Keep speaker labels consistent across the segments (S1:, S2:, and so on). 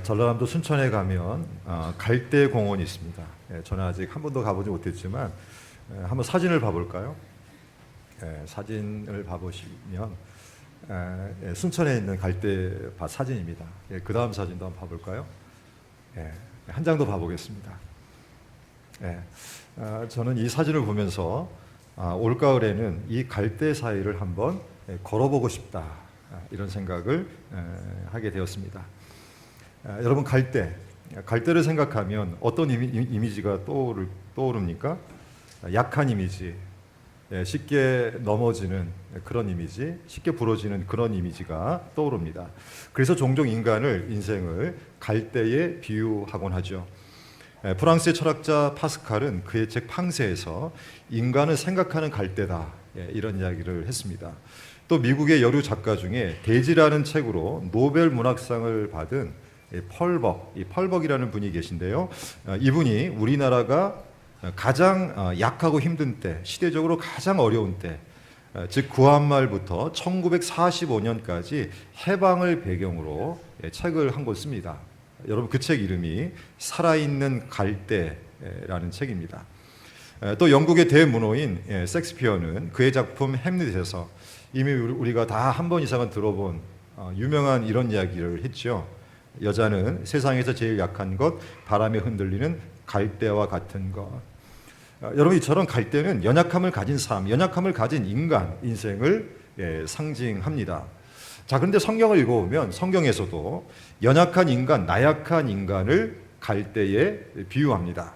S1: 전라남도 순천에 가면 갈대공원이 있습니다. 저는 아직 한 번도 가보지 못했지만 한번 사진을 봐볼까요? 사진을 봐보시면 순천에 있는 갈대밭 사진입니다. 그 다음 사진도 한번 봐볼까요? 한 장 더 봐보겠습니다. 저는 이 사진을 보면서 올가을에는 이 갈대 사이를 한번 걸어보고 싶다, 이런 생각을 하게 되었습니다. 여러분, 갈대를 생각하면 어떤 이미지가 떠오릅니까? 약한 이미지, 쉽게 넘어지는 그런 이미지, 쉽게 부러지는 그런 이미지가 떠오릅니다. 그래서 종종 인생을 갈대에 비유하곤 하죠. 프랑스의 철학자 파스칼은 그의 책 팡세에서 인간은 생각하는 갈대다, 이런 이야기를 했습니다. 또 미국의 여류 작가 중에 대지라는 책으로 노벨 문학상을 받은 펄벅이라는 분이 계신데요. 이분이 우리나라가 가장 약하고 힘든 때, 시대적으로 가장 어려운 때, 즉 구한말부터 1945년까지 해방을 배경으로 책을 한 권 씁니다. 여러분, 그 책 이름이 살아있는 갈대라는 책입니다. 또 영국의 대문호인 섹스피어는 그의 작품 햄릿에서 이미 우리가 다 한 번 이상은 들어본 유명한 이런 이야기를 했죠. 여자는 세상에서 제일 약한 것, 바람에 흔들리는 갈대와 같은 것. 여러분, 이처럼 갈대는 연약함을 가진 삶, 연약함을 가진 인생을 상징합니다. 자, 그런데 성경을 읽어보면 성경에서도 연약한 인간, 나약한 인간을 갈대에 비유합니다.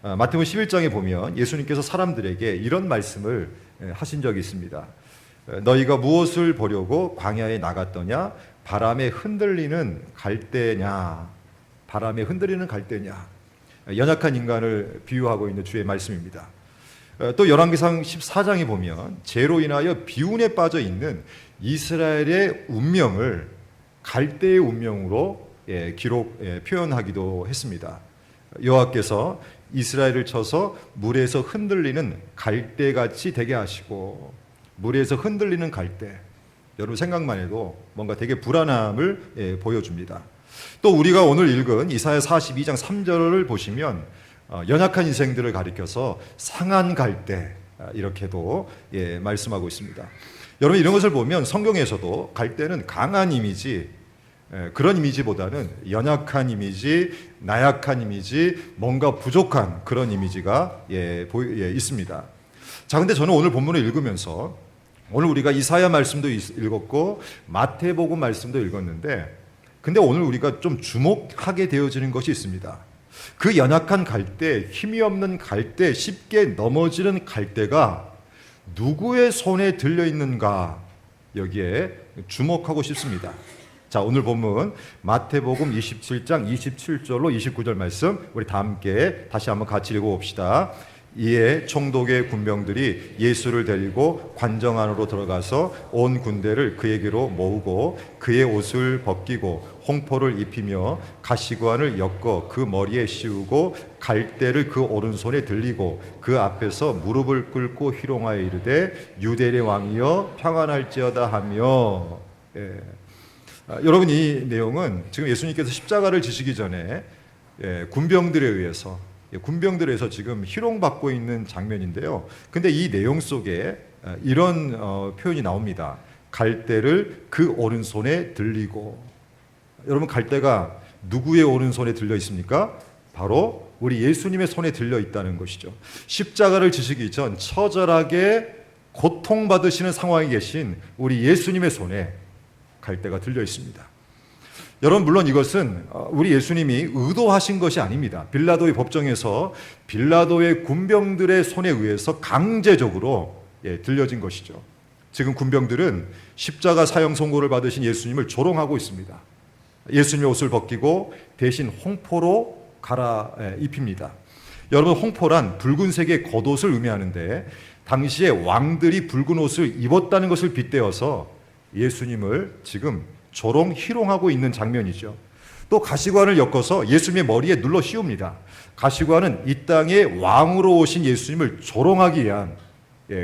S1: 마태복음 11장에 보면 예수님께서 사람들에게 이런 말씀을 하신 적이 있습니다. 너희가 무엇을 보려고 광야에 나갔더냐? 바람에 흔들리는 갈대냐? 바람에 흔들리는 갈대냐? 연약한 인간을 비유하고 있는 주의 말씀입니다. 또 열왕기상 14장에 보면 죄로 인하여 비운에 빠져 있는 이스라엘의 운명을 갈대의 운명으로 표현하기도 했습니다. 여호와께서 이스라엘을 쳐서 물에서 흔들리는 갈대같이 되게 하시고, 물에서 흔들리는 갈대, 여러분 생각만 해도 뭔가 되게 불안함을 보여줍니다. 또 우리가 오늘 읽은 이사야 42장 3절을 보시면 연약한 인생들을 가리켜서 상한 갈대, 이렇게도 말씀하고 있습니다. 여러분, 이런 것을 보면 성경에서도 갈대는 강한 이미지, 그런 이미지보다는 연약한 이미지, 나약한 이미지, 뭔가 부족한 그런 이미지가 있습니다. 자, 근데 저는 오늘 본문을 읽으면서, 오늘 우리가 이사야 말씀도 읽었고 마태복음 말씀도 읽었는데, 근데 오늘 우리가 좀 주목하게 되어지는 것이 있습니다. 그 연약한 갈대, 힘이 없는 갈대, 쉽게 넘어지는 갈대가 누구의 손에 들려 있는가, 여기에 주목하고 싶습니다. 자, 오늘 본문 마태복음 27장 27절로 29절 말씀, 우리 다 함께 다시 한번 같이 읽어봅시다. 이에 총독의 군병들이 예수를 데리고 관정 안으로 들어가서 온 군대를 그에게로 모으고 그의 옷을 벗기고 홍포를 입히며 가시관을 엮어 그 머리에 씌우고 갈대를 그 오른손에 들리고 그 앞에서 무릎을 꿇고 희롱하여 이르되 유대의 왕이여 평안할지어다 하며. 여러분, 이 내용은 지금 예수님께서 십자가를 지시기 전에 군병들에 의해서 지금 희롱받고 있는 장면인데요. 근데 이 내용 속에 이런 표현이 나옵니다. 갈대를 그 오른손에 들리고. 여러분, 갈대가 누구의 오른손에 들려 있습니까? 바로 우리 예수님의 손에 들려 있다는 것이죠. 십자가를 지시기 전 처절하게 고통받으시는 상황에 계신 우리 예수님의 손에 갈대가 들려 있습니다. 여러분, 물론 이것은 우리 예수님이 의도하신 것이 아닙니다. 빌라도의 법정에서 빌라도의 군병들의 손에 의해서 강제적으로 들려진 것이죠. 지금 군병들은 십자가 사형 선고를 받으신 예수님을 조롱하고 있습니다. 예수님의 옷을 벗기고 대신 홍포로 갈아입힙니다. 여러분, 홍포란 붉은색의 겉옷을 의미하는데 당시에 왕들이 붉은 옷을 입었다는 것을 빗대어서 예수님을 지금 조롱, 희롱하고 있는 장면이죠. 또 가시관을 엮어서 예수님의 머리에 눌러 씌웁니다. 가시관은 이 땅의 왕으로 오신 예수님을 조롱하기 위한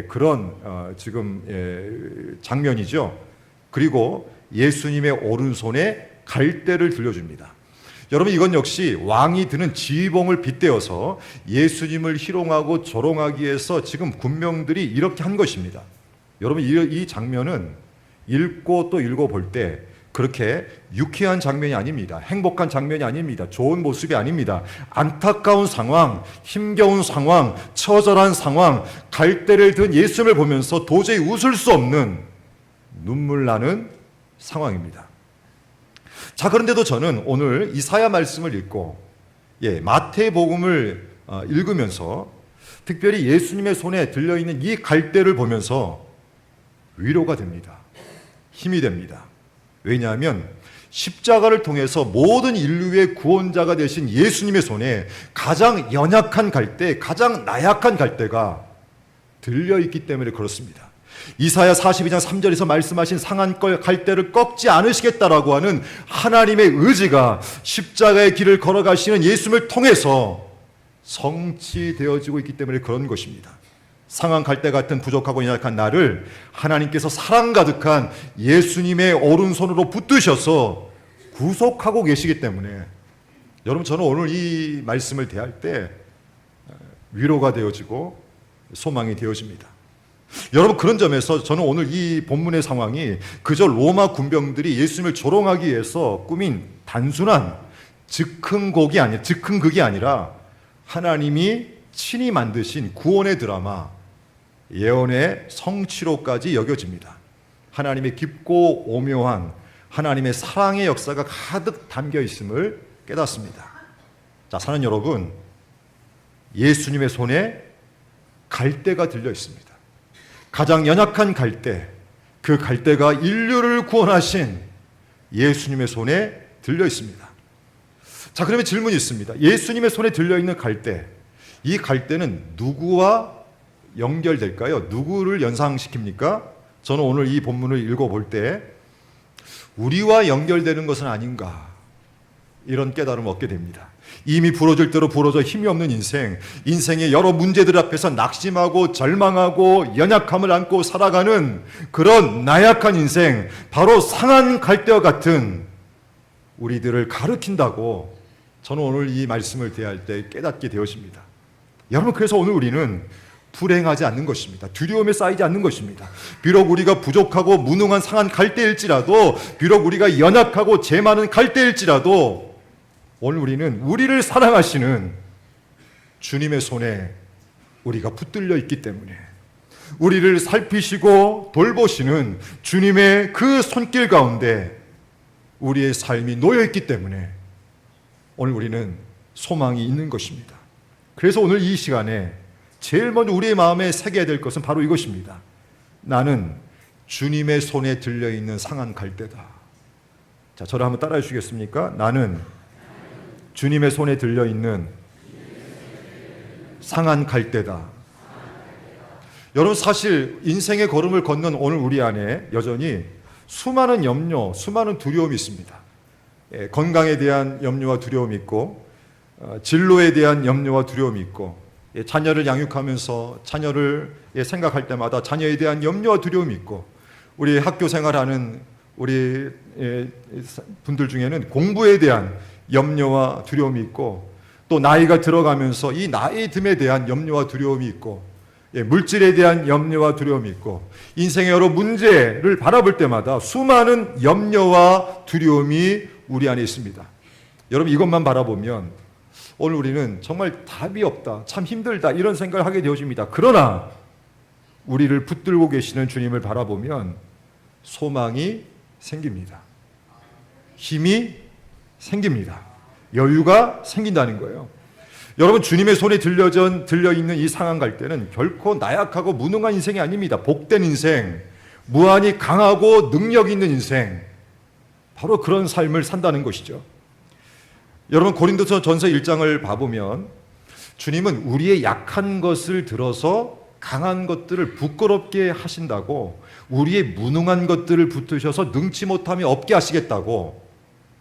S1: 그런 장면이죠. 그리고 예수님의 오른손에 갈대를 들려줍니다. 여러분, 이건 역시 왕이 드는 지휘봉을 빗대어서 예수님을 희롱하고 조롱하기 위해서 지금 군병들이 이렇게 한 것입니다. 여러분, 이 장면은 읽고 또 읽어볼 때 그렇게 유쾌한 장면이 아닙니다. 행복한 장면이 아닙니다. 좋은 모습이 아닙니다. 안타까운 상황, 힘겨운 상황, 처절한 상황, 갈대를 든 예수님을 보면서 도저히 웃을 수 없는 눈물 나는 상황입니다. 자, 그런데도 저는 오늘 이사야 말씀을 읽고 마태복음을 읽으면서 특별히 예수님의 손에 들려있는 이 갈대를 보면서 위로가 됩니다. 힘이 됩니다. 왜냐하면 십자가를 통해서 모든 인류의 구원자가 되신 예수님의 손에 가장 연약한 갈대, 가장 나약한 갈대가 들려있기 때문에 그렇습니다. 이사야 42장 3절에서 말씀하신 상한 갈대를 꺾지 않으시겠다라고 하는 하나님의 의지가 십자가의 길을 걸어가시는 예수님을 통해서 성취되어지고 있기 때문에 그런 것입니다. 상한 갈대 같은 부족하고 연약한 나를 하나님께서 사랑 가득한 예수님의 오른손으로 붙드셔서 구속하고 계시기 때문에 여러분, 저는 오늘 이 말씀을 대할 때 위로가 되어지고 소망이 되어집니다. 여러분, 그런 점에서 저는 오늘 이 본문의 상황이 그저 로마 군병들이 예수님을 조롱하기 위해서 꾸민 단순한 즉흥극이 아니라 하나님이 친히 만드신 구원의 드라마, 예언의 성취로까지 여겨집니다. 하나님의 깊고 오묘한 하나님의 사랑의 역사가 가득 담겨 있음을 깨닫습니다. 자, 사랑하는 여러분, 예수님의 손에 갈대가 들려 있습니다. 가장 연약한 갈대, 그 갈대가 인류를 구원하신 예수님의 손에 들려 있습니다. 자, 그러면 질문이 있습니다. 예수님의 손에 들려 있는 갈대, 이 갈대는 누구와 연결될까요? 누구를 연상시킵니까? 저는 오늘 이 본문을 읽어볼 때 우리와 연결되는 것은 아닌가, 이런 깨달음을 얻게 됩니다. 이미 부러질 대로 부러져 힘이 없는 인생의 여러 문제들 앞에서 낙심하고 절망하고 연약함을 안고 살아가는 그런 나약한 인생, 바로 상한 갈대와 같은 우리들을 가르친다고 저는 오늘 이 말씀을 대할 때 깨닫게 되어집니다. 여러분, 그래서 오늘 우리는 불행하지 않는 것입니다. 두려움에 쌓이지 않는 것입니다. 비록 우리가 부족하고 무능한 상한 갈대일지라도, 비록 우리가 연약하고 죄 많은 갈대일지라도, 오늘 우리는 우리를 사랑하시는 주님의 손에 우리가 붙들려 있기 때문에, 우리를 살피시고 돌보시는 주님의 그 손길 가운데 우리의 삶이 놓여 있기 때문에 오늘 우리는 소망이 있는 것입니다. 그래서 오늘 이 시간에 제일 먼저 우리의 마음에 새겨야 될 것은 바로 이것입니다. 나는 주님의 손에 들려있는 상한 갈대다. 자, 저를 한번 따라해 주시겠습니까? 나는 주님의 손에 들려있는 상한 갈대다. 여러분, 사실 인생의 걸음을 걷는 오늘 우리 안에 여전히 수많은 염려, 수많은 두려움이 있습니다. 건강에 대한 염려와 두려움이 있고, 진로에 대한 염려와 두려움이 있고, 자녀를 양육하면서 자녀를 생각할 때마다 자녀에 대한 염려와 두려움이 있고, 우리 학교 생활하는 우리 분들 중에는 공부에 대한 염려와 두려움이 있고, 또 나이가 들어가면서 이 나이 듦에 대한 염려와 두려움이 있고, 물질에 대한 염려와 두려움이 있고, 인생의 여러 문제를 바라볼 때마다 수많은 염려와 두려움이 우리 안에 있습니다. 여러분, 이것만 바라보면 오늘 우리는 정말 답이 없다, 참 힘들다, 이런 생각을 하게 되어집니다. 그러나 우리를 붙들고 계시는 주님을 바라보면 소망이 생깁니다. 힘이 생깁니다. 여유가 생긴다는 거예요. 여러분, 주님의 손에 들려있는 이 상한 갈대는 결코 나약하고 무능한 인생이 아닙니다. 복된 인생, 무한히 강하고 능력 있는 인생, 바로 그런 삶을 산다는 것이죠. 여러분, 고린도서 전서 1장을 봐보면 주님은 우리의 약한 것을 들어서 강한 것들을 부끄럽게 하신다고, 우리의 무능한 것들을 붙으셔서 능치 못함이 없게 하시겠다고,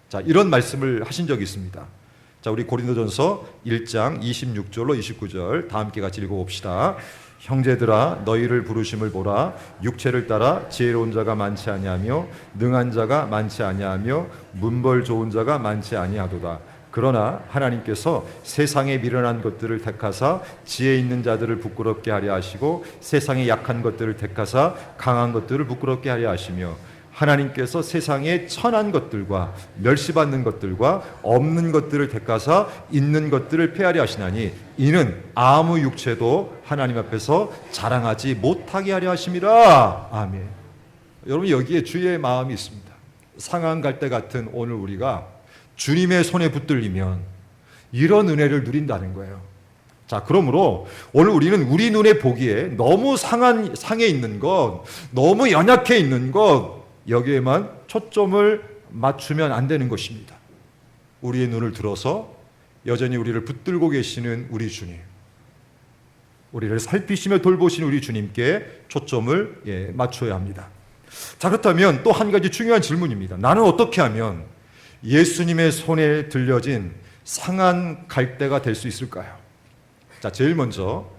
S1: 자, 이런 말씀을 하신 적이 있습니다. 자, 우리 고린도전서 1장 26절로 29절 다 함께 같이 읽어봅시다. 형제들아, 너희를 부르심을 보라. 육체를 따라 지혜로운 자가 많지 아니하며 능한 자가 많지 아니하며 문벌 좋은 자가 많지 아니하도다. 그러나 하나님께서 세상에 미련한 것들을 택하사 지혜 있는 자들을 부끄럽게 하려 하시고 세상에 약한 것들을 택하사 강한 것들을 부끄럽게 하려 하시며 하나님께서 세상에 천한 것들과 멸시받는 것들과 없는 것들을 택하사 있는 것들을 폐하려 하시나니 이는 아무 육체도 하나님 앞에서 자랑하지 못하게 하려 하심이라. 아멘. 여러분, 여기에 주의 마음이 있습니다. 상한 갈대 같은 오늘 우리가 주님의 손에 붙들리면 이런 은혜를 누린다는 거예요. 자, 그러므로 오늘 우리는 우리 눈에 보기에 너무 상해 있는 것, 너무 연약해 있는 것, 여기에만 초점을 맞추면 안 되는 것입니다. 우리의 눈을 들어서 여전히 우리를 붙들고 계시는 우리 주님, 우리를 살피시며 돌보시는 우리 주님께 초점을 맞춰야 합니다. 자, 그렇다면 또 한 가지 중요한 질문입니다. 나는 어떻게 하면 예수님의 손에 들려진 상한 갈대가 될 수 있을까요? 자, 제일 먼저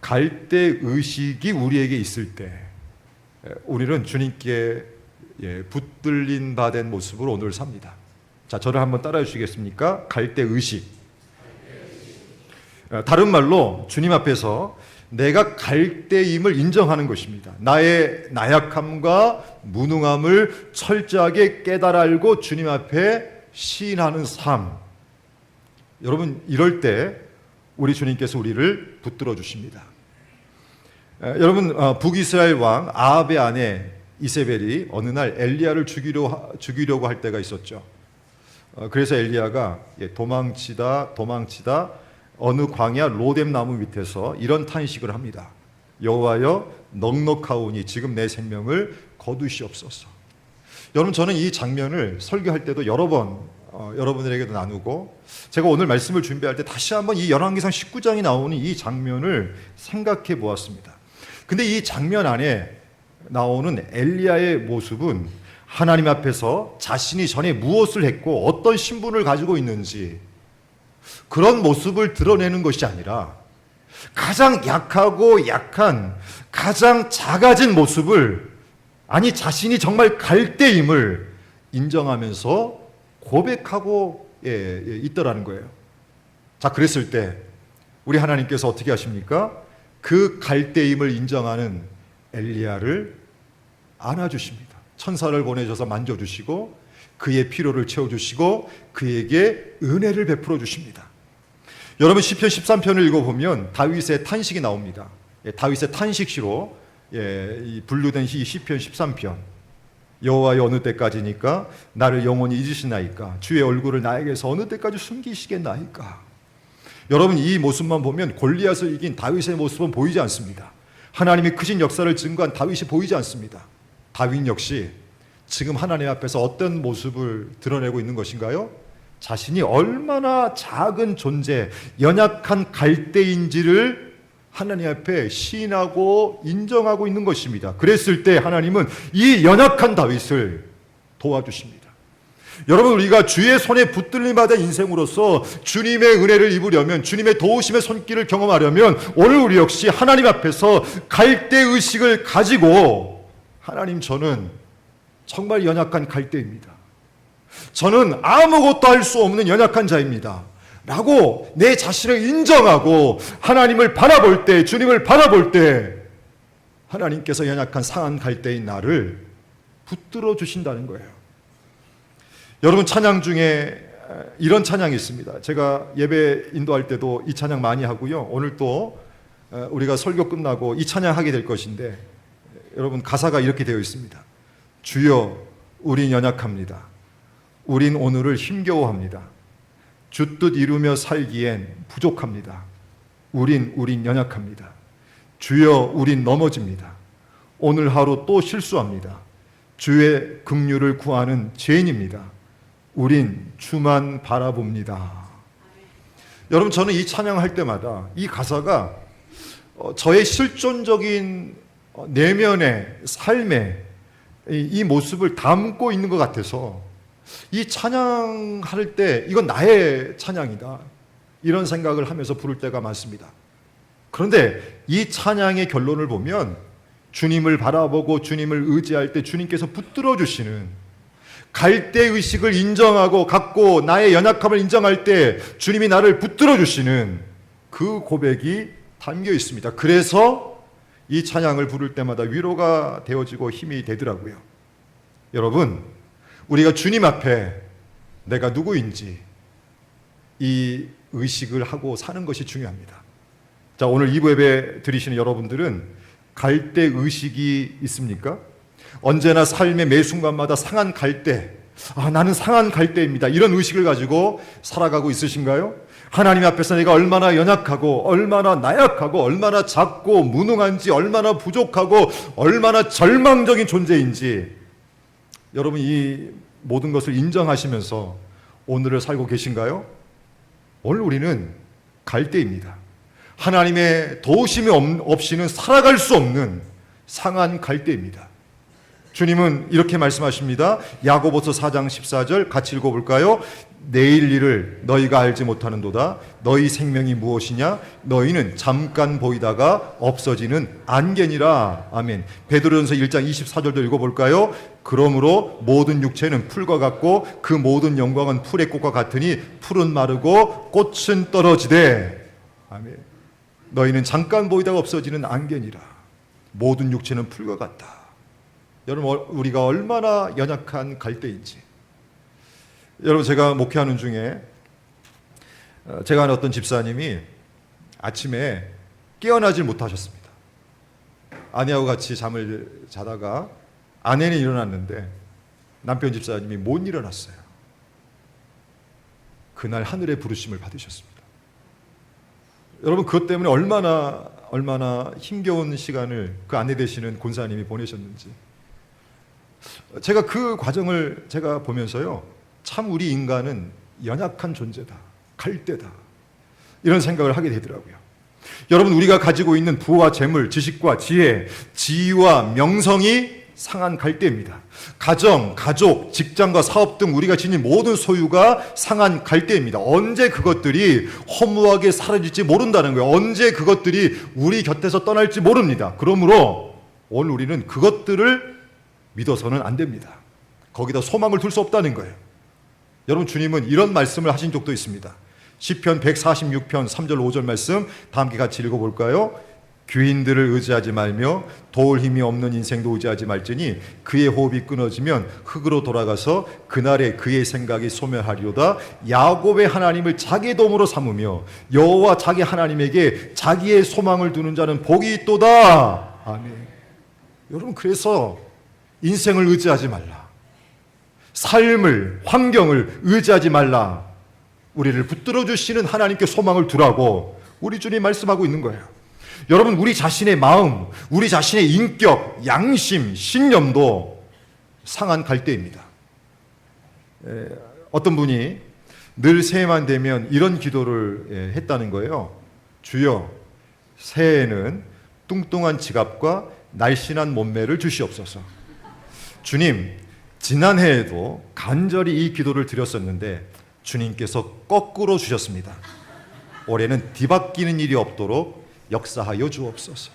S1: 갈대 의식이 우리에게 있을 때 우리는 주님께 붙들린 바 된 모습으로 오늘 삽니다. 자, 저를 한번 따라해 주시겠습니까? 갈대 의식. 다른 말로 주님 앞에서 내가 갈대임을 인정하는 것입니다. 나의 나약함과 무능함을 철저하게 깨달아 알고 주님 앞에 시인하는 삶. 여러분, 이럴 때 우리 주님께서 우리를 붙들어 주십니다. 여러분, 북이스라엘 왕 아합의 아내 이세벨이 어느 날 엘리야를 죽이려고 할 때가 있었죠. 그래서 엘리야가 도망치다 어느 광야 로뎀 나무 밑에서 이런 탄식을 합니다. 여호와여, 넉넉하오니 지금 내 생명을 거두시옵소서. 여러분, 저는 이 장면을 설교할 때도 여러 번 여러분들에게도 나누고 제가 오늘 말씀을 준비할 때 다시 한번 이 열왕기상 19장이 나오는 이 장면을 생각해 보았습니다. 근데 이 장면 안에 나오는 엘리야의 모습은 하나님 앞에서 자신이 전에 무엇을 했고 어떤 신분을 가지고 있는지 그런 모습을 드러내는 것이 아니라 가장 약하고 약한, 가장 작아진 모습을, 아니 자신이 정말 갈대임을 인정하면서 고백하고 있더라는 거예요. 자, 그랬을 때 우리 하나님께서 어떻게 하십니까? 그 갈대임을 인정하는 엘리야를 안아주십니다. 천사를 보내셔서 만져주시고 그의 피로를 채워주시고 그에게 은혜를 베풀어 주십니다. 여러분, 시편 13편을 읽어보면 다윗의 탄식이 나옵니다. 다윗의 탄식시로 분류된 이 시편 13편. 여호와여, 어느 때까지니까 나를 영원히 잊으시나이까? 주의 얼굴을 나에게서 어느 때까지 숨기시겠나이까? 여러분, 이 모습만 보면 골리앗을 이긴 다윗의 모습은 보이지 않습니다. 하나님이 크신 역사를 증거한 다윗이 보이지 않습니다. 다윗 역시 지금 하나님 앞에서 어떤 모습을 드러내고 있는 것인가요? 자신이 얼마나 작은 존재, 연약한 갈대인지를 하나님 앞에 시인하고 인정하고 있는 것입니다. 그랬을 때 하나님은 이 연약한 다윗을 도와주십니다. 여러분, 우리가 주의 손에 붙들림 받은 인생으로서 주님의 은혜를 입으려면, 주님의 도우심의 손길을 경험하려면 오늘 우리 역시 하나님 앞에서 갈대의식을 가지고, 하나님, 저는 정말 연약한 갈대입니다. 저는 아무것도 할 수 없는 연약한 자입니다 라고 내 자신을 인정하고 하나님을 바라볼 때, 주님을 바라볼 때 하나님께서 연약한 상한 갈대인 나를 붙들어 주신다는 거예요. 여러분, 찬양 중에 이런 찬양이 있습니다. 제가 예배 인도할 때도 이 찬양 많이 하고요. 오늘 또 우리가 설교 끝나고 이 찬양 하게 될 것인데, 여러분, 가사가 이렇게 되어 있습니다. 주여, 우린 연약합니다. 우린 오늘을 힘겨워합니다. 주 뜻 이루며 살기엔 부족합니다. 우린 연약합니다. 주여, 우린 넘어집니다. 오늘 하루 또 실수합니다. 주의 긍휼을 구하는 죄인입니다. 우린 주만 바라봅니다. 여러분, 저는 이 찬양할 때마다 이 가사가 저의 실존적인 내면의 삶의 이 모습을 담고 있는 것 같아서 이 찬양할 때 이건 나의 찬양이다, 이런 생각을 하면서 부를 때가 많습니다. 그런데 이 찬양의 결론을 보면 주님을 바라보고 주님을 의지할 때 주님께서 붙들어 주시는 갈대의식을 인정하고 갖고 나의 연약함을 인정할 때 주님이 나를 붙들어 주시는 그 고백이 담겨 있습니다. 그래서 이 찬양을 부를 때마다 위로가 되어지고 힘이 되더라고요. 여러분, 우리가 주님 앞에 내가 누구인지 이 의식을 하고 사는 것이 중요합니다. 자, 오늘 2부 예배 드리시는 여러분들은 갈대의식이 있습니까? 언제나 삶의 매 순간마다 상한 갈대, 나는 상한 갈대입니다, 이런 의식을 가지고 살아가고 있으신가요? 하나님 앞에서 내가 얼마나 연약하고 얼마나 나약하고 얼마나 작고 무능한지, 얼마나 부족하고 얼마나 절망적인 존재인지 여러분 이 모든 것을 인정하시면서 오늘을 살고 계신가요? 오늘 우리는 갈대입니다. 하나님의 도우심이 없이는 살아갈 수 없는 상한 갈대입니다. 주님은 이렇게 말씀하십니다. 야고보서 4장 14절 같이 읽어볼까요? 내일 일을 너희가 알지 못하는도다. 너희 생명이 무엇이냐? 너희는 잠깐 보이다가 없어지는 안개니라. 아멘. 베드로전서 1장 24절도 읽어볼까요? 그러므로 모든 육체는 풀과 같고 그 모든 영광은 풀의 꽃과 같으니 풀은 마르고 꽃은 떨어지되. 아멘. 너희는 잠깐 보이다가 없어지는 안개니라. 모든 육체는 풀과 같다. 여러분, 우리가 얼마나 연약한 갈대인지. 여러분, 제가 목회하는 중에 제가 아는 어떤 집사님이 아침에 깨어나질 못하셨습니다. 아내하고 같이 잠을 자다가 아내는 일어났는데 남편 집사님이 못 일어났어요. 그날 하늘의 부르심을 받으셨습니다. 여러분, 그것 때문에 얼마나 힘겨운 시간을 그 아내 되시는 권사님이 보내셨는지. 제가 그 과정을 제가 보면서요, 참 우리 인간은 연약한 존재다, 갈대다, 이런 생각을 하게 되더라고요. 여러분, 우리가 가지고 있는 부와 재물, 지식과 지혜, 지위와 명성이 상한 갈대입니다. 가정, 가족, 직장과 사업 등 우리가 지닌 모든 소유가 상한 갈대입니다. 언제 그것들이 허무하게 사라질지 모른다는 거예요. 언제 그것들이 우리 곁에서 떠날지 모릅니다. 그러므로 오늘 우리는 그것들을 믿어서는 안 됩니다. 거기다 소망을 둘 수 없다는 거예요. 여러분, 주님은 이런 말씀을 하신 적도 있습니다. 시편 146편 3절 5절 말씀 다 함께 같이 읽어볼까요? 귀인들을 의지하지 말며 도울 힘이 없는 인생도 의지하지 말지니 그의 호흡이 끊어지면 흙으로 돌아가서 그날에 그의 생각이 소멸하리로다. 야곱의 하나님을 자기 도움으로 삼으며 여호와 자기 하나님에게 자기의 소망을 두는 자는 복이 있도다. 아멘. 여러분, 그래서 인생을 의지하지 말라, 삶을, 환경을 의지하지 말라, 우리를 붙들어 주시는 하나님께 소망을 두라고 우리 주님 말씀하고 있는 거예요. 여러분, 우리 자신의 마음, 우리 자신의 인격, 양심, 신념도 상한 갈대입니다. 어떤 분이 늘 새해만 되면 이런 기도를 했다는 거예요. 주여, 새해에는 뚱뚱한 지갑과 날씬한 몸매를 주시옵소서. 주님, 지난해에도 간절히 이 기도를 드렸었는데 주님께서 거꾸로 주셨습니다. 올해는 뒤바뀌는 일이 없도록 역사하여 주옵소서.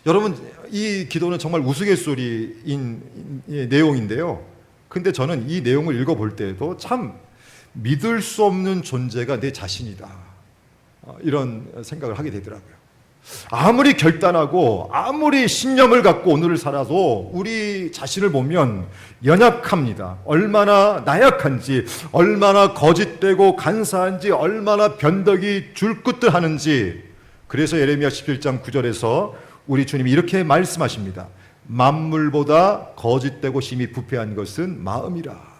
S1: 여러분, 이 기도는 정말 우스갯소리인 내용인데요. 근데 저는 이 내용을 읽어볼 때에도 참 믿을 수 없는 존재가 내 자신이다, 이런 생각을 하게 되더라고요. 아무리 결단하고 아무리 신념을 갖고 오늘을 살아도 우리 자신을 보면 연약합니다. 얼마나 나약한지, 얼마나 거짓되고 간사한지, 얼마나 변덕이 줄끝들하는지. 그래서 예레미야 17장 9절에서 우리 주님이 이렇게 말씀하십니다. 만물보다 거짓되고 심히 부패한 것은 마음이라.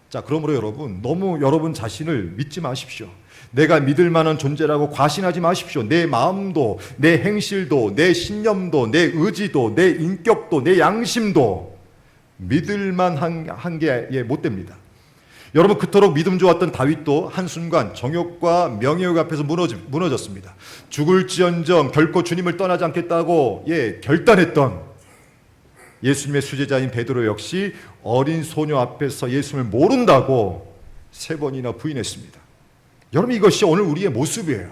S1: 자, 그러므로 여러분, 너무 여러분 자신을 믿지 마십시오. 내가 믿을 만한 존재라고 과신하지 마십시오. 내 마음도, 내 행실도, 내 신념도, 내 의지도, 내 인격도, 내 양심도 믿을 만한 게 못 됩니다. 여러분, 그토록 믿음 좋았던 다윗도 한순간 정욕과 명예욕 앞에서 무너졌습니다. 죽을지언정 결코 주님을 떠나지 않겠다고 결단했던 예수님의 수제자인 베드로 역시 어린 소녀 앞에서 예수님을 모른다고 3번이나 부인했습니다. 여러분, 이것이 오늘 우리의 모습이에요.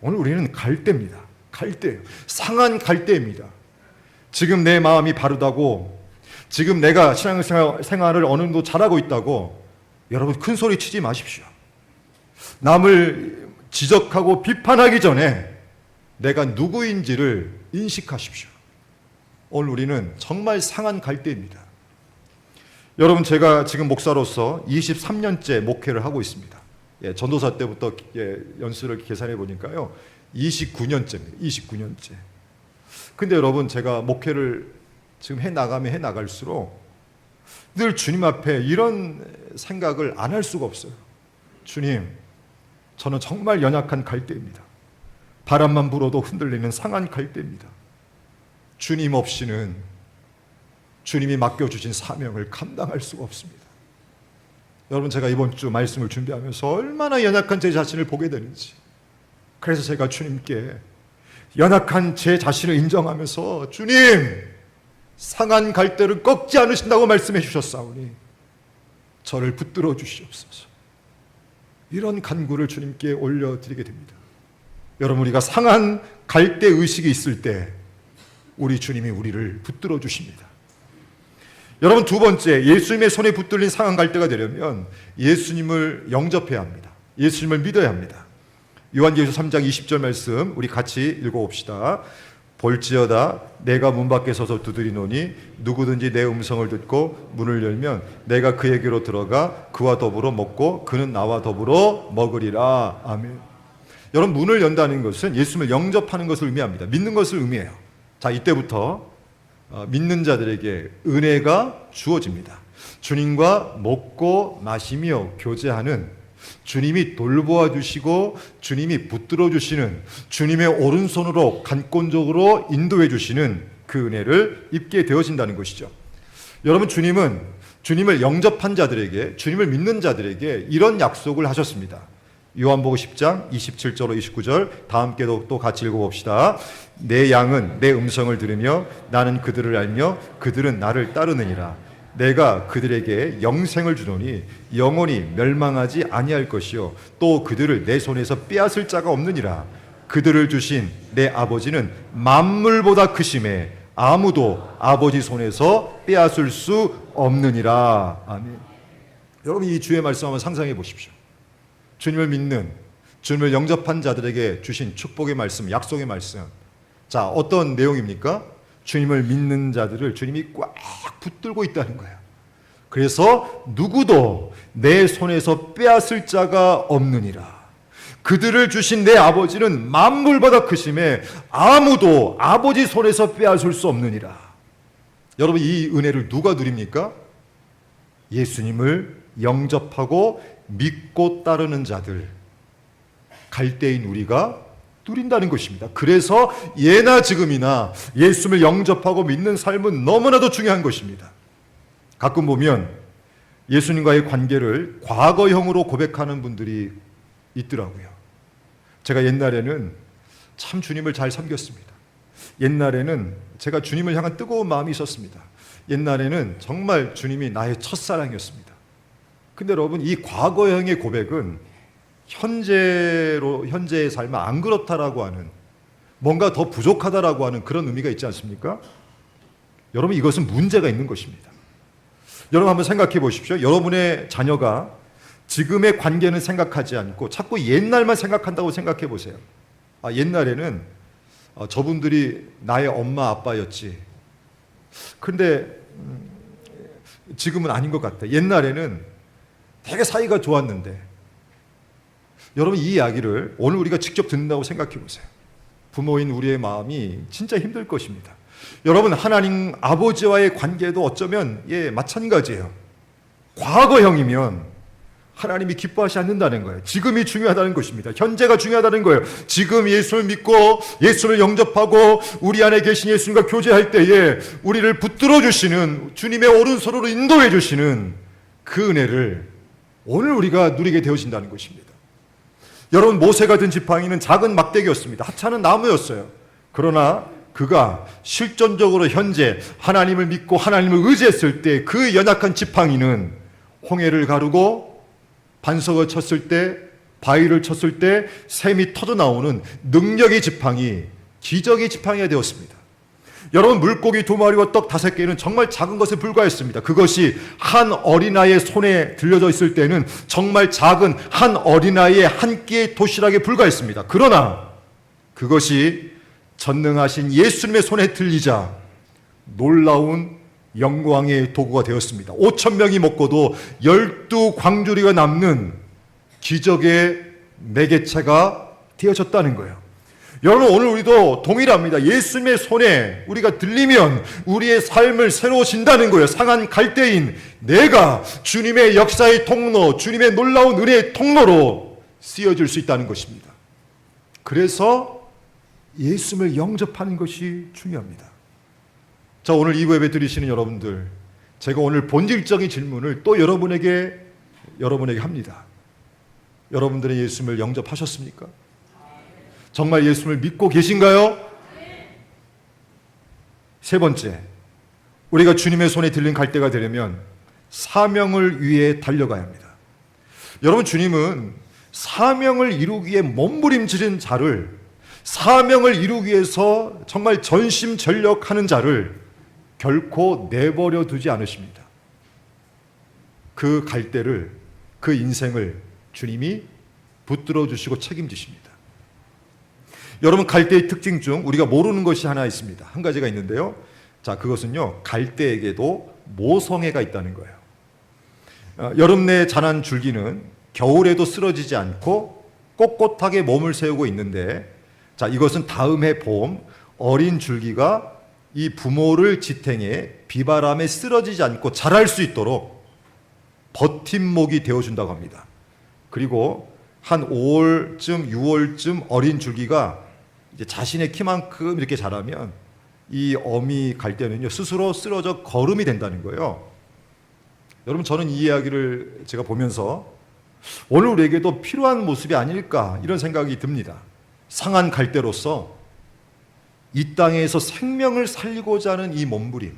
S1: 오늘 우리는 갈대입니다. 갈대예요. 상한 갈대입니다. 지금 내 마음이 바르다고, 지금 내가 신앙생활을 어느 정도 잘하고 있다고 여러분 큰 소리 치지 마십시오. 남을 지적하고 비판하기 전에 내가 누구인지를 인식하십시오. 오늘 우리는 정말 상한 갈대입니다. 여러분, 제가 지금 목사로서 23년째 목회를 하고 있습니다. 전도사 때부터 연수를 계산해 보니까요 29년째입니다. 29년째. 근데 여러분, 제가 목회를 지금 해 나갈수록 늘 주님 앞에 이런 생각을 안 할 수가 없어요. 주님, 저는 정말 연약한 갈대입니다. 바람만 불어도 흔들리는 상한 갈대입니다. 주님 없이는 주님이 맡겨주신 사명을 감당할 수가 없습니다. 여러분, 제가 이번 주 말씀을 준비하면서 얼마나 연약한 제 자신을 보게 되는지, 그래서 제가 주님께 연약한 제 자신을 인정하면서 주님, 상한 갈대를 꺾지 않으신다고 말씀해 주셨사오니 저를 붙들어 주시옵소서. 이런 간구를 주님께 올려드리게 됩니다. 여러분, 우리가 상한 갈대 의식이 있을 때 우리 주님이 우리를 붙들어 주십니다. 여러분, 두 번째, 예수님의 손에 붙들린 상한 갈대가 되려면 예수님을 영접해야 합니다. 예수님을 믿어야 합니다. 요한계시록 3장 20절 말씀 우리 같이 읽어봅시다. 볼지어다 내가 문 밖에 서서 두드리노니 누구든지 내 음성을 듣고 문을 열면 내가 그에게로 들어가 그와 더불어 먹고 그는 나와 더불어 먹으리라. 아멘. 여러분, 문을 연다는 것은 예수님을 영접하는 것을 의미합니다. 믿는 것을 의미해요. 자, 이때부터 믿는 자들에게 은혜가 주어집니다. 주님과 먹고 마시며 교제하는, 주님이 돌보아 주시고 주님이 붙들어 주시는, 주님의 오른손으로 간권적으로 인도해 주시는 그 은혜를 입게 되어진다는 것이죠. 여러분, 주님은 주님을 영접한 자들에게, 주님을 믿는 자들에게 이런 약속을 하셨습니다. 요한복음 10장 27절 29절 다 함께 또 같이 읽어봅시다. 내 양은 내 음성을 들으며 나는 그들을 알며 그들은 나를 따르느니라. 내가 그들에게 영생을 주노니 영원히 멸망하지 아니할 것이요 또 그들을 내 손에서 빼앗을 자가 없느니라. 그들을 주신 내 아버지는 만물보다 크심에 아무도 아버지 손에서 빼앗을 수 없느니라. 아멘. 여러분, 이 주의 말씀 한번 상상해 보십시오. 주님을 믿는, 주님을 영접한 자들에게 주신 축복의 말씀, 약속의 말씀. 자, 어떤 내용입니까? 주님을 믿는 자들을 주님이 꽉 붙들고 있다는 거예요. 그래서 누구도 내 손에서 빼앗을 자가 없느니라. 그들을 주신 내 아버지는 만물보다 크심에 아무도 아버지 손에서 빼앗을 수 없느니라. 여러분, 이 은혜를 누가 누립니까? 예수님을 영접하고 믿고 따르는 자들, 갈대인 우리가 누린다는 것입니다. 그래서 예나 지금이나 예수님을 영접하고 믿는 삶은 너무나도 중요한 것입니다. 가끔 보면 예수님과의 관계를 과거형으로 고백하는 분들이 있더라고요. 제가 옛날에는 참 주님을 잘 섬겼습니다. 옛날에는 제가 주님을 향한 뜨거운 마음이 있었습니다. 옛날에는 정말 주님이 나의 첫사랑이었습니다. 근데 여러분, 이 과거형의 고백은 현재의 삶은 안 그렇다라고 하는, 뭔가 더 부족하다라고 하는 그런 의미가 있지 않습니까? 여러분, 이것은 문제가 있는 것입니다. 여러분, 한번 생각해 보십시오. 여러분의 자녀가 지금의 관계는 생각하지 않고 자꾸 옛날만 생각한다고 생각해 보세요. 아, 옛날에는 저분들이 나의 엄마 아빠였지. 근데 지금은 아닌 것 같아. 옛날에는 되게 사이가 좋았는데. 여러분, 이 이야기를 오늘 우리가 직접 듣는다고 생각해 보세요. 부모인 우리의 마음이 진짜 힘들 것입니다. 여러분, 하나님 아버지와의 관계도 어쩌면 마찬가지예요. 과거형이면 하나님이 기뻐하지 않는다는 거예요. 지금이 중요하다는 것입니다. 현재가 중요하다는 거예요. 지금 예수를 믿고 예수를 영접하고 우리 안에 계신 예수님과 교제할 때에 우리를 붙들어 주시는, 주님의 오른손으로 인도해 주시는 그 은혜를 오늘 우리가 누리게 되어진다는 것입니다. 여러분, 모세가 든 지팡이는 작은 막대기였습니다. 하찮은 나무였어요. 그러나 그가 실존적으로 현재 하나님을 믿고 하나님을 의지했을 때 그 연약한 지팡이는 홍해를 가르고 반석을 쳤을 때, 바위를 쳤을 때 샘이 터져 나오는 능력의 지팡이, 기적의 지팡이가 되었습니다. 여러분, 물고기 2마리와 떡 5개는 정말 작은 것에 불과했습니다. 그것이 한 어린아이의 손에 들려져 있을 때는 정말 작은 한 어린아이의 한 끼의 도시락에 불과했습니다. 그러나 그것이 전능하신 예수님의 손에 들리자 놀라운 영광의 도구가 되었습니다. 5,000명이 먹고도 12광주리가 남는 기적의 매개체가 되어졌다는 거예요. 여러분, 오늘 우리도 동일합니다. 예수님의 손에 우리가 들리면 우리의 삶을 새로워진다는 거예요. 상한 갈대인 내가 주님의 역사의 통로, 주님의 놀라운 은혜의 통로로 쓰여질 수 있다는 것입니다. 그래서 예수님을 영접하는 것이 중요합니다. 자, 오늘 2부 예배 드리시는 여러분들, 제가 오늘 본질적인 질문을 또 여러분에게 합니다. 여러분들은 예수님을 영접하셨습니까? 정말 예수님을 믿고 계신가요? 세 번째, 우리가 주님의 손에 들린 갈대가 되려면 사명을 위해 달려가야 합니다. 여러분, 주님은 사명을 이루기 위해 몸부림치는 자를, 사명을 이루기 위해서 정말 전심전력하는 자를 결코 내버려 두지 않으십니다. 그 갈대를, 그 인생을 주님이 붙들어 주시고 책임지십니다. 여러분, 갈대의 특징 중 우리가 모르는 것이 하나 있습니다. 한 가지가 있는데요. 자, 그것은요, 갈대에게도 모성애가 있다는 거예요. 여름 내에 자란 줄기는 겨울에도 쓰러지지 않고 꼿꼿하게 몸을 세우고 있는데, 자, 이것은 다음 해 봄 어린 줄기가 이 부모를 지탱해 비바람에 쓰러지지 않고 자랄 수 있도록 버팀목이 되어준다고 합니다. 그리고 한 5월쯤 6월쯤 어린 줄기가 이제 자신의 키만큼 이렇게 자라면 이 어미 갈대는요, 스스로 쓰러져 거름이 된다는 거예요. 여러분, 저는 이 이야기를 제가 보면서 오늘 우리에게도 필요한 모습이 아닐까 이런 생각이 듭니다. 상한 갈대로서 이 땅에서 생명을 살리고자 하는 이 몸부림,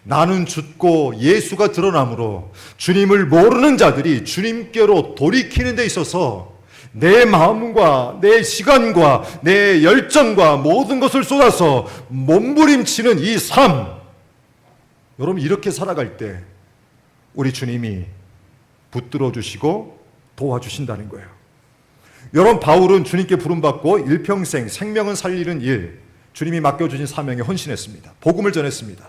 S1: 나는 죽고 예수가 드러나므로 주님을 모르는 자들이 주님께로 돌이키는 데 있어서 내 마음과 내 시간과 내 열정과 모든 것을 쏟아서 몸부림치는 이 삶, 여러분, 이렇게 살아갈 때 우리 주님이 붙들어 주시고 도와주신다는 거예요. 여러분, 바울은 주님께 부름받고 일평생 생명은 살리는 일, 주님이 맡겨주신 사명에 헌신했습니다. 복음을 전했습니다.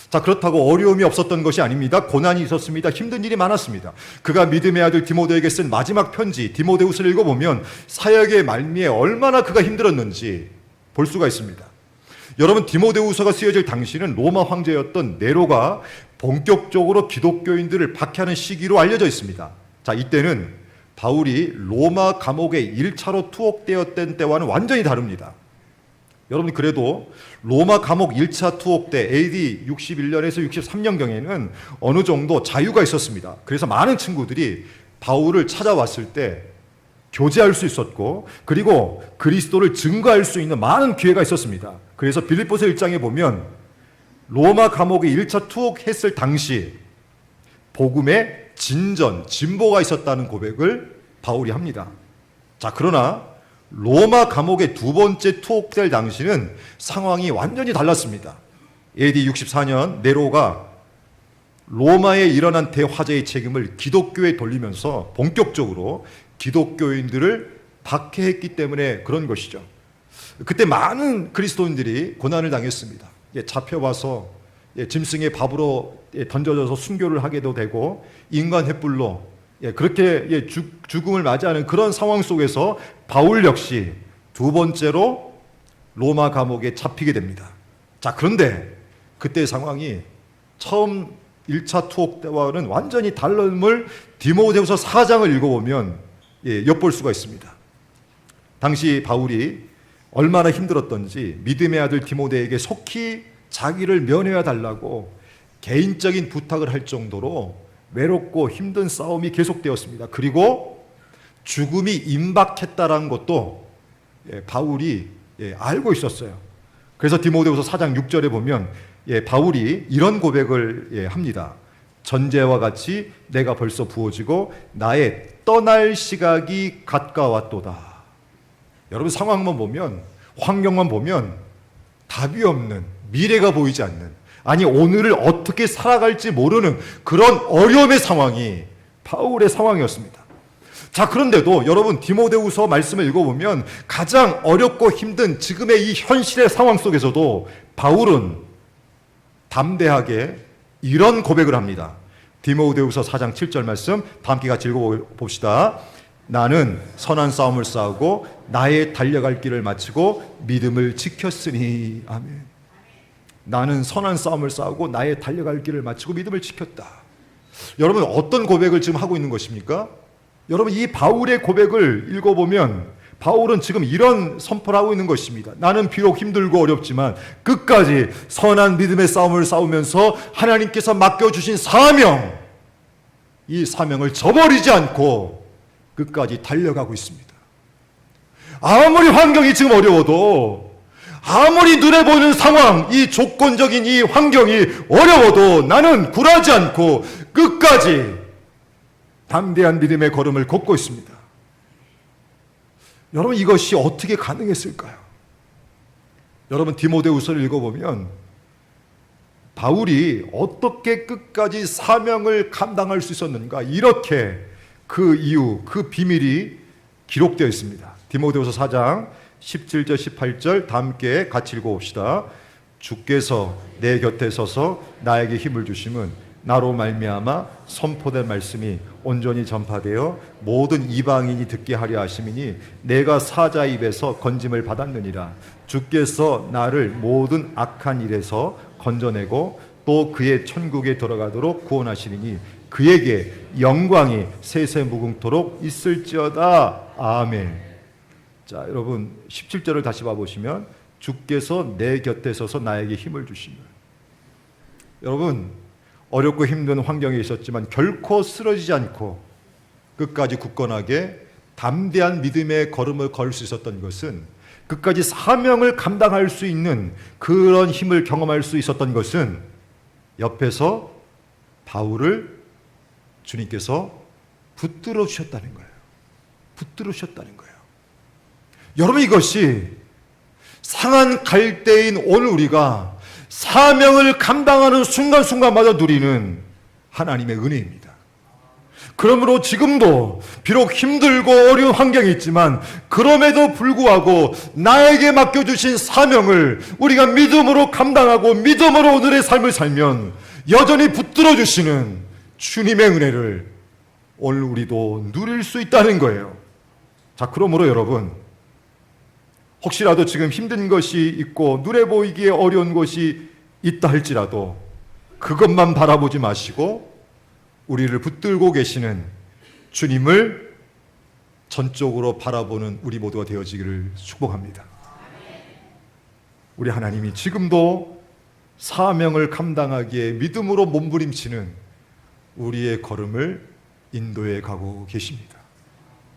S1: 자, 그렇다고 어려움이 없었던 것이 아닙니다. 고난이 있었습니다. 힘든 일이 많았습니다. 그가 믿음의 아들 디모데에게 쓴 마지막 편지 디모데후서를 읽어보면 사역의 말미에 얼마나 그가 힘들었는지 볼 수가 있습니다. 여러분, 디모데후서가 쓰여질 당시는 로마 황제였던 네로가 본격적으로 기독교인들을 박해하는 시기로 알려져 있습니다. 자, 이때는 바울이 로마 감옥에 1차로 투옥되었던 때와는 완전히 다릅니다. 여러분, 그래도 로마 감옥 1차 투옥 때 AD 61년에서 63년경에는 어느 정도 자유가 있었습니다. 그래서 많은 친구들이 바울을 찾아왔을 때 교제할 수 있었고, 그리고 그리스도를 증거할 수 있는 많은 기회가 있었습니다. 그래서 빌립보서 1장에 보면 로마 감옥에 1차 투옥했을 당시 복음의 진보가 있었다는 고백을 바울이 합니다. 자, 그러나 로마 감옥의 두 번째 투옥될 당시는 상황이 완전히 달랐습니다. AD 64년 네로가 로마에 일어난 대화재의 책임을 기독교에 돌리면서 본격적으로 기독교인들을 박해했기 때문에 그런 것이죠. 그때 많은 그리스도인들이 고난을 당했습니다. 잡혀와서 짐승의 밥으로 던져져서 순교를 하게도 되고, 인간 횃불로 그렇게 죽음을 맞이하는 그런 상황 속에서 바울 역시 두 번째로 로마 감옥에 잡히게 됩니다. 자, 그런데 그때의 상황이 처음 1차 투옥 때와는 완전히 다름을 디모데후서 4장을 읽어보면 엿볼 수가 있습니다. 당시 바울이 얼마나 힘들었던지 믿음의 아들 디모데에게 속히 자기를 면회해 달라고 개인적인 부탁을 할 정도로 외롭고 힘든 싸움이 계속되었습니다. 그리고 죽음이 임박했다는 것도 바울이 알고 있었어요. 그래서 디모데후서 4장 6절에 보면 바울이 이런 고백을 합니다. 전제와 같이 내가 벌써 부어지고 나의 떠날 시각이 가까웠도다. 여러분, 상황만 보면, 환경만 보면 답이 없는 미래가 보이지 않는, 아니 오늘을 어떻게 살아갈지 모르는 그런 어려움의 상황이 바울의 상황이었습니다. 자, 그런데도 여러분 디모데후서 말씀을 읽어보면 가장 어렵고 힘든 지금의 이 현실의 상황 속에서도 바울은 담대하게 이런 고백을 합니다. 디모데후서 4장 7절 말씀 다 함께 같이 읽어봅시다. 나는 선한 싸움을 싸우고 나의 달려갈 길을 마치고 믿음을 지켰으니. 아멘. 나는 선한 싸움을 싸우고 나의 달려갈 길을 마치고 믿음을 지켰다. 여러분 어떤 고백을 지금 하고 있는 것입니까? 여러분 이 바울의 고백을 읽어보면 바울은 지금 이런 선포를 하고 있는 것입니다. 나는 비록 힘들고 어렵지만 끝까지 선한 믿음의 싸움을 싸우면서 하나님께서 맡겨주신 사명, 이 사명을 저버리지 않고 끝까지 달려가고 있습니다. 아무리 환경이 지금 어려워도, 아무리 눈에 보이는 상황, 이 조건적인 이 환경이 어려워도 나는 굴하지 않고 끝까지 담대한 믿음의 걸음을 걷고 있습니다. 여러분 이것이 어떻게 가능했을까요? 여러분 디모데후서를 읽어보면 바울이 어떻게 끝까지 사명을 감당할 수 있었는가, 이렇게 그 이유, 그 비밀이 기록되어 있습니다. 디모데후서 4장 17절 18절 다 함께 같이 읽어봅시다. 주께서 내 곁에 서서 나에게 힘을 주심은 나로 말미암아 선포된 말씀이 온전히 전파되어 모든 이방인이 듣게 하려 하심이니 내가 사자 입에서 건짐을 받았느니라. 주께서 나를 모든 악한 일에서 건져내고 또 그의 천국에 들어가도록 구원하시리니 그에게 영광이 세세무궁토록 있을지어다. 아멘. 자, 여러분 17절을 다시 봐보시면 주께서 내 곁에 서서 나에게 힘을 주시면, 여러분 어렵고 힘든 환경에 있었지만 결코 쓰러지지 않고 끝까지 굳건하게 담대한 믿음의 걸음을 걸 수 있었던 것은, 끝까지 사명을 감당할 수 있는 그런 힘을 경험할 수 있었던 것은 옆에서 바울을 주님께서 붙들어 주셨다는 거예요. 붙들어 주셨다는 거예요. 여러분 이것이 상한 갈대인 오늘 우리가 사명을 감당하는 순간순간마다 누리는 하나님의 은혜입니다. 그러므로 지금도 비록 힘들고 어려운 환경이 있지만 그럼에도 불구하고 나에게 맡겨주신 사명을 우리가 믿음으로 감당하고 믿음으로 오늘의 삶을 살면 여전히 붙들어 주시는 주님의 은혜를 오늘 우리도 누릴 수 있다는 거예요. 자, 그러므로 여러분 혹시라도 지금 힘든 것이 있고 눈에 보이기에 어려운 것이 있다 할지라도 그것만 바라보지 마시고 우리를 붙들고 계시는 주님을 전적으로 바라보는 우리 모두가 되어지기를 축복합니다. 우리 하나님이 지금도 사명을 감당하기에 믿음으로 몸부림치는 우리의 걸음을 인도해 가고 계십니다.